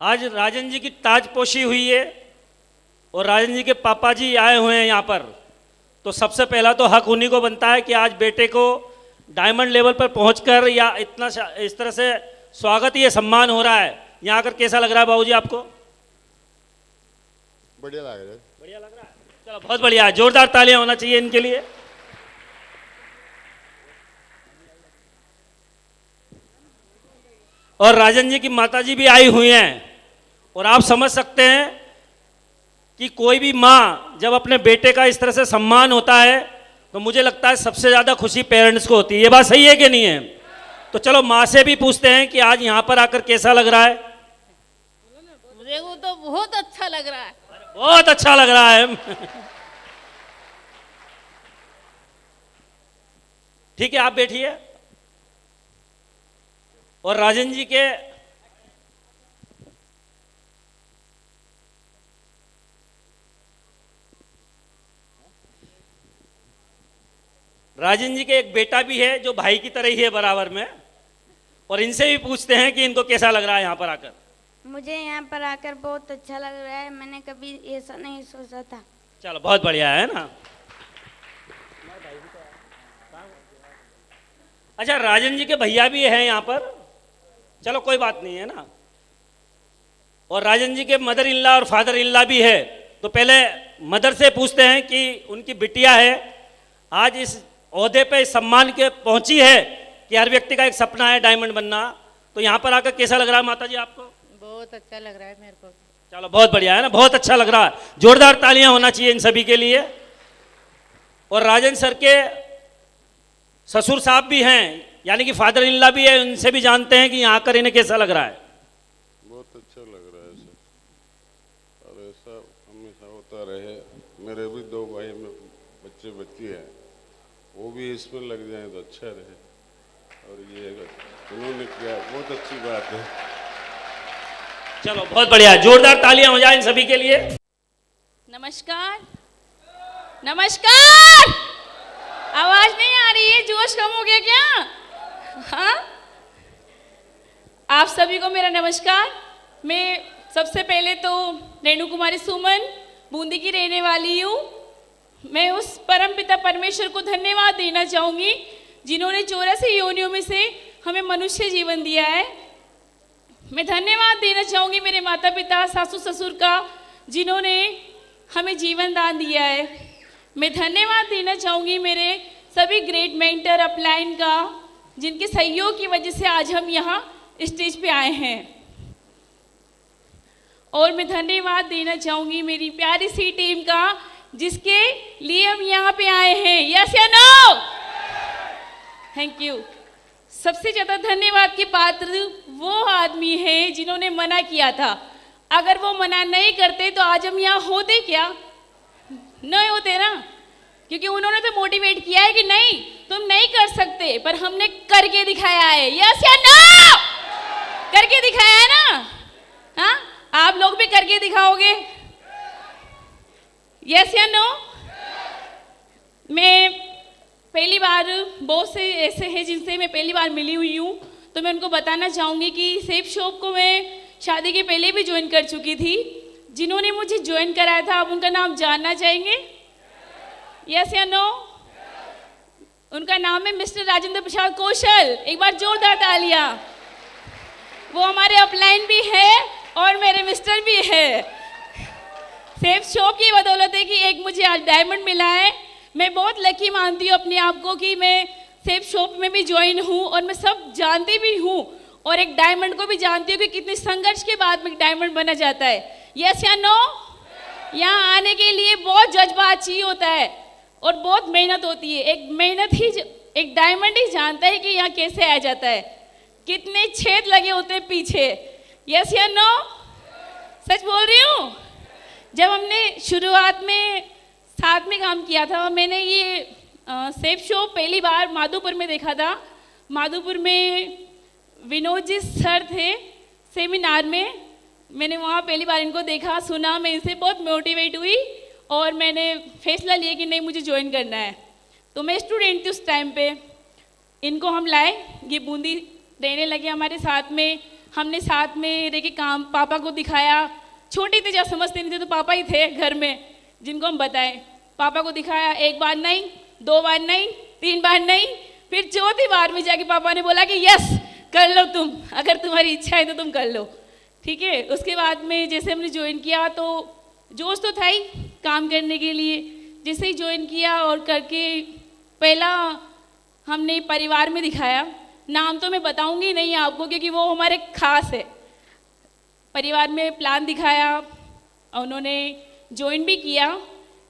आज राजन जी की ताजपोशी हुई है और राजन जी के पापा जी आए हुए हैं यहाँ पर, तो सबसे पहला तो हक उन्हीं को बनता है कि आज बेटे को डायमंड लेवल पर पहुंचकर या इतना इस तरह से स्वागत, ये सम्मान हो रहा है। यहाँ आकर कैसा लग रहा है बाबूजी आपको? बढ़िया लग रहा है। बढ़िया लग रहा है, चलो बहुत बढ़िया है, जोरदार तालियां होना चाहिए इनके लिए। और राजन जी की माताजी भी आई हुई हैं और आप समझ सकते हैं कि कोई भी माँ जब अपने बेटे का इस तरह से सम्मान होता है तो मुझे लगता है सबसे ज़्यादा खुशी पेरेंट्स को होती है। ये बात सही है कि नहीं है? तो चलो माँ से भी पूछते हैं कि आज यहाँ पर आकर कैसा लग रहा है। मुझे वो तो बहुत अच्छा लग रहा है। बहुत अच्छा लग रहा है। ठीक है, आप बैठिए। और राजन जी के एक बेटा भी है जो भाई की तरह ही है बराबर में, और इनसे भी पूछते हैं कि इनको कैसा लग रहा है यहाँ पर आकर। मुझे यहाँ पर आकर बहुत अच्छा लग रहा है, मैंने कभी ऐसा नहीं सोचा था। चलो बहुत बढ़िया है ना। अच्छा, राजन जी के भैया भी हैं यहाँ पर, चलो कोई बात नहीं है ना। और राजन जी के मदर इन लॉ और फादर इन लॉ भी है। तो पहले मदर से पूछते हैं कि उनकी बिटिया है आज इस ओहदे पे, इस सम्मान के पहुंची है कि हर व्यक्ति का एक सपना है डायमंड बनना, तो यहाँ पर आकर कैसा लग रहा है माता जी आपको? बहुत अच्छा लग रहा है मेरे को। चलो बहुत बढ़िया है ना, बहुत अच्छा लग रहा है, जोरदार तालियां होना चाहिए इन सभी के लिए। और राजन सर के ससुर साहब भी हैं, यानी कि फादर इन लॉ भी है, उनसे भी जानते हैं कि यहाँ आकर इन्हें कैसा लग रहा है। बहुत अच्छा लग रहा है सर, और ऐसा हमेशा होता रहे। मेरे भी 2 भाई में बच्चे बच्ची हैं, वो भी इसमें लग जाए तो अच्छा रहे, और ये उन्होंने किया, बहुत अच्छी बात है। चलो बहुत बढ़िया, जोरदार तालियां हो जाए इन सभी के लिए। नमस्कार, नमस्कार। आवाज नहीं आ रही है, जोश कम हो गया क्या? हाँ, आप सभी को मेरा नमस्कार। मैं सबसे पहले तो रेणु कुमारी सुमन बूंदी की रहने वाली हूँ। मैं उस परमपिता परमेश्वर को धन्यवाद देना चाहूँगी जिन्होंने 84 योनियों में से हमें मनुष्य जीवन दिया है। मैं धन्यवाद देना चाहूँगी मेरे माता पिता सासू ससुर का जिन्होंने हमें जीवन दान दिया है। मैं धन्यवाद देना चाहूँगी मेरे सभी ग्रेट मेंटर अपलाइन का, जिनके सहयोग की वजह से आज हम यहाँ स्टेज पे आए हैं। और मैं धन्यवाद देना चाहूँगी मेरी प्यारी सी टीम का, जिसके लिए हम यहाँ पे आए हैं। यस या नो? Thank you. सबसे ज़्यादा धन्यवाद के पात्र वो आदमी हैं जिन्होंने मना किया था। अगर वो मना नहीं करते तो आज हम यहाँ होते क्या? नहीं होते ना, क्योंकि उन्होंने तो मोटिवेट किया है कि नहीं तुम नहीं कर सकते, पर हमने करके दिखाया है। यस या नो? करके दिखाया है ना? हाँ, आप लोग भी करके दिखाओगे? यस या नो? मैं पहली बार, बहुत से ऐसे हैं जिनसे मैं पहली बार मिली हुई हूँ, तो मैं उनको बताना चाहूँगी कि सेफ शॉप को मैं शादी के पहले भी ज्वाइन कर चुकी थी। जिन्होंने मुझे ज्वाइन कराया था, आप उनका नाम जानना चाहेंगे? यस या नो? उनका नाम है मिस्टर राजेंद्र प्रसाद कौशल। एक बार जोरदार तालियां। वो हमारे अपलाइन भी है और मेरे मिस्टर भी है। सेफ शॉप की बदौलत है कि एक मुझे आज डायमंड मिला है। मैं बहुत लकी मानती हूँ अपने आप को कि मैं सेफ शॉप में भी ज्वाइन हूँ, और मैं सब जानती भी हूँ, और एक डायमंड को भी जानती हूँ कि कितने संघर्ष के बाद में डायमंड बना जाता है। यस या नो? यहाँ आने के लिए बहुत जज्बा चाहिए होता है और बहुत मेहनत होती है। एक डायमंड ही जानता है कि यहाँ कैसे आ जाता है, कितने छेद लगे होते हैं पीछे। यस या नो? सच बोल रही हूँ। जब हमने शुरुआत में साथ में काम किया था, मैंने ये सेफ शॉप पहली बार माधोपुर में देखा था। माधोपुर में विनोद जी सर थे सेमिनार में, मैंने वहाँ पहली बार इनको देखा, सुना, मैं इनसे बहुत मोटिवेट हुई और मैंने फैसला लिया कि नहीं मुझे ज्वाइन करना है। तो मैं स्टूडेंट थी उस टाइम पे, इनको हम लाए, ये बूंदी रहने लगे हमारे साथ में। हमने साथ में रह के काम पापा को दिखाया। छोटे थे जब समझते नहीं थे तो पापा ही थे घर में जिनको हम बताएं। पापा को दिखाया, एक बार नहीं, 2 बार नहीं, 3 बार नहीं, फिर चौथी बार में जाके पापा ने बोला कि यस कर लो तुम, अगर तुम्हारी इच्छा है तो तुम कर लो, ठीक है। उसके बाद में जैसे हमने ज्वाइन किया तो जोश तो था ही काम करने के लिए। जैसे ही ज्वाइन किया और करके पहला हमने परिवार में दिखाया, नाम तो मैं बताऊंगी नहीं आपको क्योंकि वो हमारे खास है। परिवार में प्लान दिखाया, उन्होंने ज्वाइन भी किया।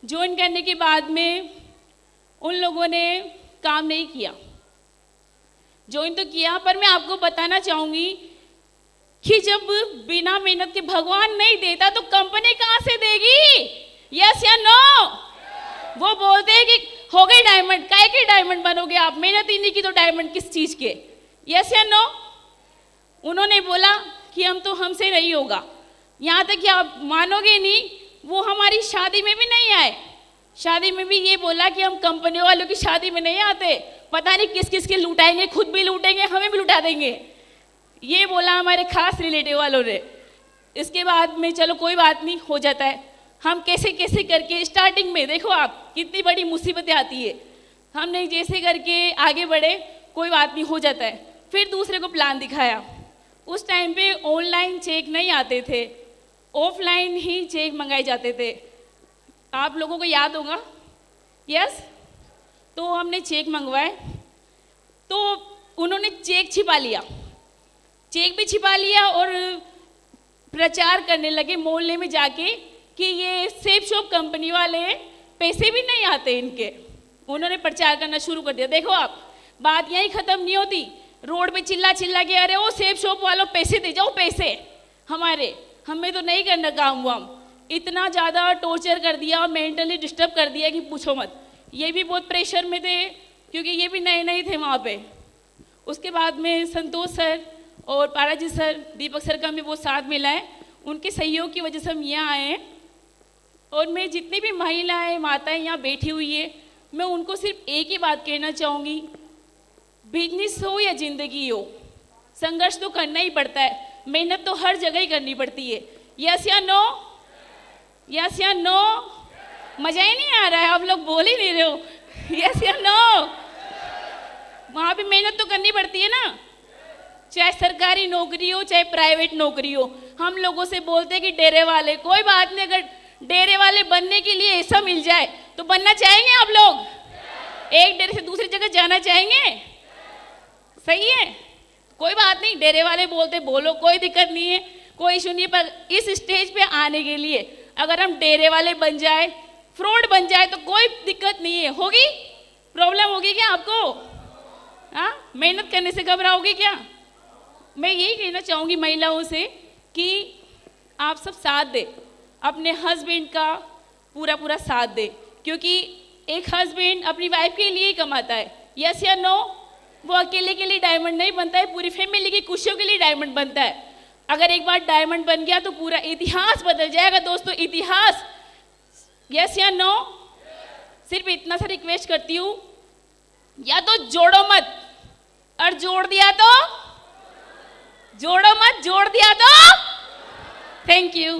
ज्वाइन करने के बाद में उन लोगों ने काम नहीं किया। ज्वाइन तो किया पर मैं आपको बताना चाहूँगी कि जब बिना मेहनत के भगवान नहीं देता तो कंपनी कहाँ से देगी? यस या नो? वो बोलते हैं कि हो गए डायमंड, काय के डायमंड बनोगे आप, मेहनत ही नहीं की तो डायमंड किस चीज़ के? यस या नो? उन्होंने बोला कि हम तो हमसे नहीं होगा। यहाँ तक कि आप मानोगे नहीं, वो हमारी शादी में भी नहीं आए। शादी में भी ये बोला कि हम कंपनी वालों की शादी में नहीं आते, पता नहीं किस किस के लुटाएंगे, खुद भी लूटेंगे, हमें भी लुटा देंगे, ये बोला हमारे खास रिलेटिव वालों ने। इसके बाद में चलो कोई बात नहीं, हो जाता है। हम कैसे कैसे करके स्टार्टिंग में देखो आप कितनी बड़ी मुसीबतें आती है, हमने जैसे करके आगे बढ़े, कोई बात नहीं, हो जाता है। फिर दूसरे को प्लान दिखाया। उस टाइम पे ऑनलाइन चेक नहीं आते थे, ऑफलाइन ही चेक मंगाए जाते थे। आप लोगों को याद होगा, यस। तो हमने चेक मंगवाए तो उन्होंने चेक छिपा लिया, चेक भी छिपा लिया और प्रचार करने लगे मोहल्ले में जाके कि ये सेफ शॉप कंपनी वाले पैसे भी नहीं आते इनके। उन्होंने प्रचार करना शुरू कर दिया। देखो आप, बात यहीं ख़त्म नहीं होती, रोड पे चिल्ला चिल्ला के अरे वो सेफ शॉप वालों पैसे दे जाओ, पैसे हमारे, हमें तो नहीं करना काम वाम। इतना ज़्यादा टॉर्चर कर दिया, मेंटली डिस्टर्ब कर दिया कि पूछो मत। ये भी बहुत प्रेशर में थे क्योंकि ये भी नए नए थे वहाँ पे। उसके बाद में संतोष सर और पाराजी सर, दीपक सर का हमें वो साथ मिला है, उनके सहयोग की वजह से हम यहाँ आए हैं। और मैं जितनी भी महिलाएं माताएं यहाँ बैठी हुई है, मैं उनको सिर्फ एक ही बात कहना चाहूँगी, बिजनेस हो या ज़िंदगी हो, संघर्ष तो करना ही पड़ता है, मेहनत तो हर जगह ही करनी पड़ती है। यस या नो? यस या नो? मज़ा ही नहीं आ रहा है, आप लोग बोल ही नहीं रहे हो। यस या नो? वहाँ पे मेहनत तो करनी पड़ती है ना, चाहे सरकारी नौकरी हो चाहे प्राइवेट नौकरी हो। हम लोगों से बोलते हैं कि डेरे वाले, कोई बात नहीं, अगर डेरे वाले बनने के लिए ऐसा मिल जाए तो बनना चाहेंगे आप लोग? एक डेरे से दूसरी जगह जाना चाहेंगे? सही है, कोई बात नहीं, डेरे वाले बोलते बोलो, कोई दिक्कत नहीं है, कोई इशू नहीं। पर इस स्टेज पे आने के लिए अगर हम डेरे वाले बन जाए, फ्रॉड बन जाए तो कोई दिक्कत नहीं है। होगी प्रॉब्लम, होगी क्या आपको? हाँ, मेहनत करने से घबराओगे क्या? मैं यही कहना चाहूँगी महिलाओं से कि आप सब साथ दें, अपने हस्बैंड का पूरा पूरा साथ दें, क्योंकि एक हस्बैंड अपनी वाइफ के लिए ही कमाता है। यस या नो? वो अकेले के लिए डायमंड नहीं बनता है, पूरी फैमिली की खुशियों के लिए डायमंड बनता है। अगर एक बार डायमंड बन गया तो पूरा इतिहास बदल जाएगा दोस्तों, इतिहास। यस या नो? सिर्फ इतना सा रिक्वेस्ट करती हूँ, या तो जोड़ो मत, और जोड़ दिया तो जोड़ो मत, जोड़ दिया तो थैंक यू।